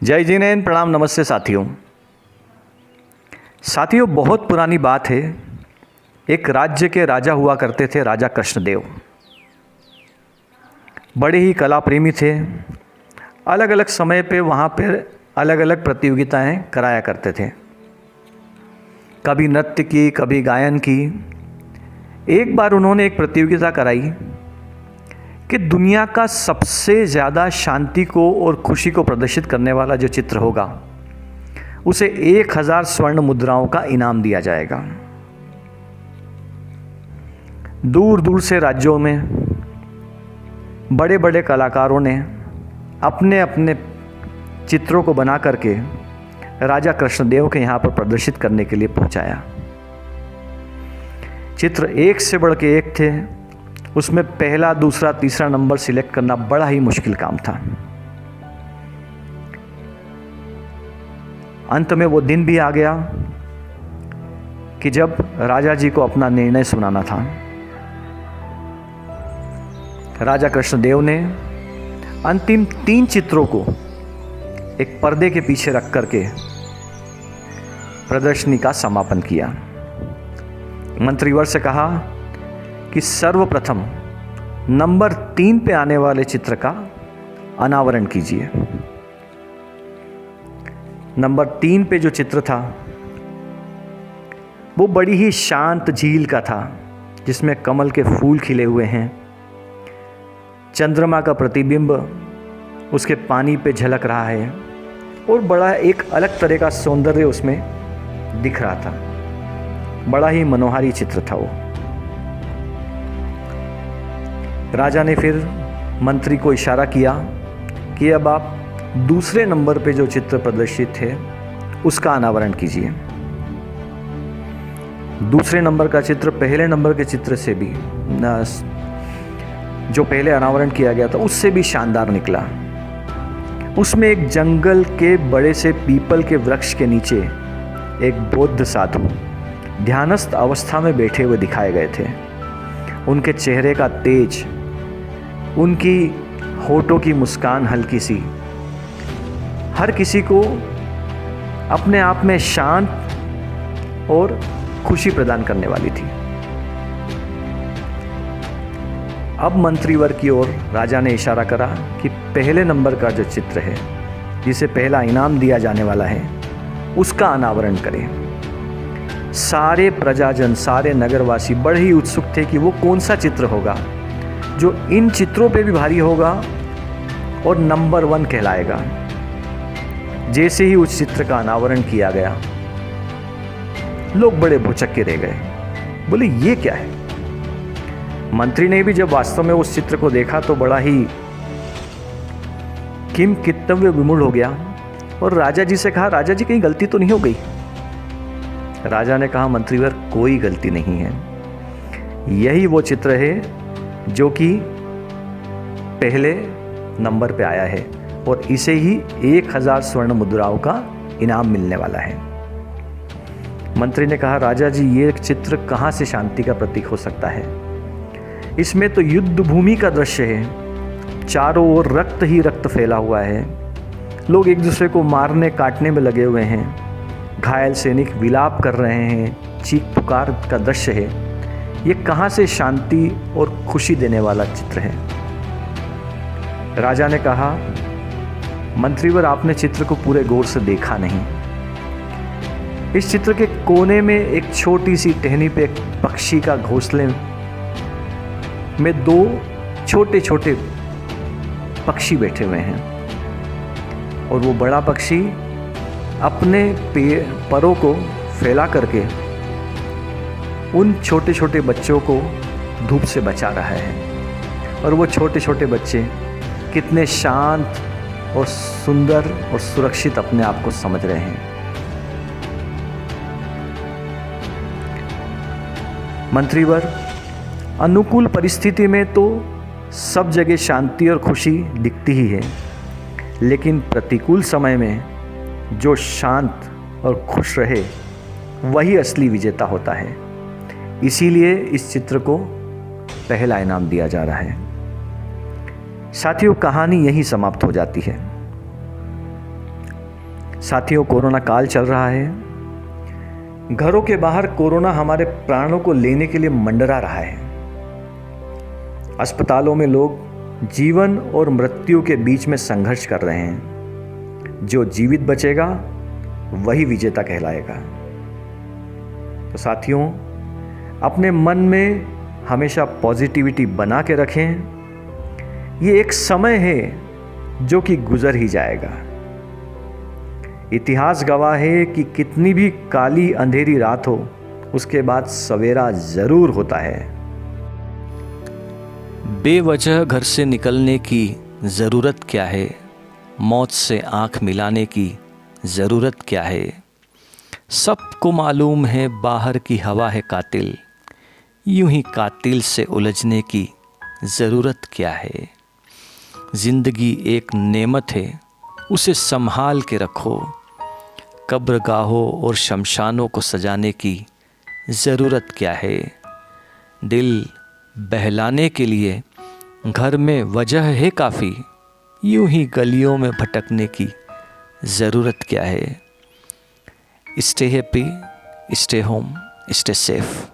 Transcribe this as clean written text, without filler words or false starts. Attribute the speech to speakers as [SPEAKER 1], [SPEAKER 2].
[SPEAKER 1] जय जिनेन्द्र, प्रणाम, नमस्ते साथियों, बहुत पुरानी बात है। एक राज्य के राजा हुआ करते थे, राजा कृष्णदेव। बड़े ही कला प्रेमी थे। अलग अलग समय पे वहाँ पर अलग अलग प्रतियोगिताएं कराया करते थे। कभी नृत्य की, कभी गायन की। एक बार उन्होंने एक प्रतियोगिता कराई कि दुनिया का सबसे ज़्यादा शांति को और खुशी को प्रदर्शित करने वाला जो चित्र होगा उसे 1000 स्वर्ण मुद्राओं का इनाम दिया जाएगा। दूर दूर से राज्यों में बड़े बड़े कलाकारों ने अपने अपने चित्रों को बना करके राजा कृष्णदेव के यहाँ पर प्रदर्शित करने के लिए पहुँचाया। चित्र एक से बढ़ के एक थे। उसमें पहला, दूसरा, तीसरा नंबर सिलेक्ट करना बड़ा ही मुश्किल काम था। अंत में वो दिन भी आ गया कि जब राजा जी को अपना निर्णय सुनाना था। राजा कृष्णदेव ने अंतिम 3 चित्रों को एक पर्दे के पीछे रख करके प्रदर्शनी का समापन किया। मंत्रीवर से कहा कि सर्वप्रथम नंबर 3 पे आने वाले चित्र का अनावरण कीजिए। नंबर 3 पे जो चित्र था वो बड़ी ही शांत झील का था, जिसमें कमल के फूल खिले हुए हैं। चंद्रमा का प्रतिबिंब उसके पानी पे झलक रहा है और बड़ा एक अलग तरह का सौंदर्य उसमें दिख रहा था। बड़ा ही मनोहारी चित्र था वो। राजा ने फिर मंत्री को इशारा किया कि अब आप दूसरे नंबर पे जो चित्र प्रदर्शित है उसका अनावरण कीजिए। दूसरे नंबर का चित्र पहले नंबर के चित्र से भी, जो पहले अनावरण किया गया था, उससे भी शानदार निकला। उसमें एक जंगल के बड़े से पीपल के वृक्ष के नीचे एक बौद्ध साधु ध्यानस्थ अवस्था में बैठे हुए दिखाए गए थे। उनके चेहरे का तेज, उनकी होठों की मुस्कान हल्की सी, हर किसी को अपने आप में शांत और खुशी प्रदान करने वाली थी। अब मंत्रीवर की ओर राजा ने इशारा करा कि पहले नंबर का जो चित्र है, जिसे पहला इनाम दिया जाने वाला है, उसका अनावरण करें। सारे प्रजाजन, सारे नगरवासी बड़े ही उत्सुक थे कि वो कौन सा चित्र होगा जो इन चित्रों पे भी भारी होगा और नंबर 1 कहलाएगा। जैसे ही उस चित्र का अनावरण किया गया, लोग बड़े भौचक्के रह गए। बोले, ये क्या है? मंत्री ने भी जब वास्तव में उस चित्र को देखा तो बड़ा ही किंतव्य विमूढ़ हो गया और राजा जी से कहा, राजा जी कहीं गलती तो नहीं हो गई? राजा ने कहा, मंत्रीवर कोई गलती नहीं है। यही वो चित्र है जो कि पहले नंबर पे आया है और इसे ही 1000 स्वर्ण मुद्राओं का इनाम मिलने वाला है। मंत्री ने कहा, राजा जी, ये चित्र कहाँ से शांति का प्रतीक हो सकता है? इसमें तो युद्ध भूमि का दृश्य है। चारों ओर रक्त ही रक्त फैला हुआ है। लोग एक दूसरे को मारने काटने में लगे हुए हैं। घायल सैनिक विलाप कर रहे हैं। चीख पुकार का दृश्य है। ये कहाँ से शांति और खुशी देने वाला चित्र है? राजा ने कहा, मंत्रीवर, आपने चित्र को पूरे गौर से देखा नहीं। इस चित्र के कोने में एक छोटी सी टहनी पे एक पक्षी का घोंसले में 2 छोटे छोटे पक्षी बैठे हुए हैं और वो बड़ा पक्षी अपने परों को फैला करके उन छोटे छोटे बच्चों को धूप से बचा रहा है। और वो छोटे छोटे बच्चे कितने शांत और सुंदर और सुरक्षित अपने आप को समझ रहे हैं। मंत्रीवर, अनुकूल परिस्थिति में तो सब जगह शांति और खुशी दिखती ही है, लेकिन प्रतिकूल समय में जो शांत और खुश रहे वही असली विजेता होता है। इसीलिए इस चित्र को पहला इनाम दिया जा रहा है। साथियों, कहानी यहीं समाप्त हो जाती है। साथियों, कोरोना काल चल रहा है। घरों के बाहर कोरोना हमारे प्राणों को लेने के लिए मंडरा रहा है। अस्पतालों में लोग जीवन और मृत्यु के बीच में संघर्ष कर रहे हैं। जो जीवित बचेगा वही विजेता कहलाएगा। तो साथियों, अपने मन में हमेशा पॉजिटिविटी बना के रखें। ये एक समय है जो कि गुजर ही जाएगा। इतिहास गवाह है कि कितनी भी काली अंधेरी रात हो, उसके बाद सवेरा जरूर होता है।
[SPEAKER 2] बेवजह घर से निकलने की ज़रूरत क्या है? मौत से आंख मिलाने की ज़रूरत क्या है? सबको मालूम है बाहर की हवा है कातिल, यूं ही कातिल से उलझने की ज़रूरत क्या है? ज़िंदगी एक नेमत है, उसे संभाल के रखो। कब्रगाहों और शमशानों को सजाने की ज़रूरत क्या है? दिल बहलाने के लिए घर में वजह है काफ़ी, यूं ही गलियों में भटकने की ज़रूरत क्या है? Stay happy, stay home, stay safe.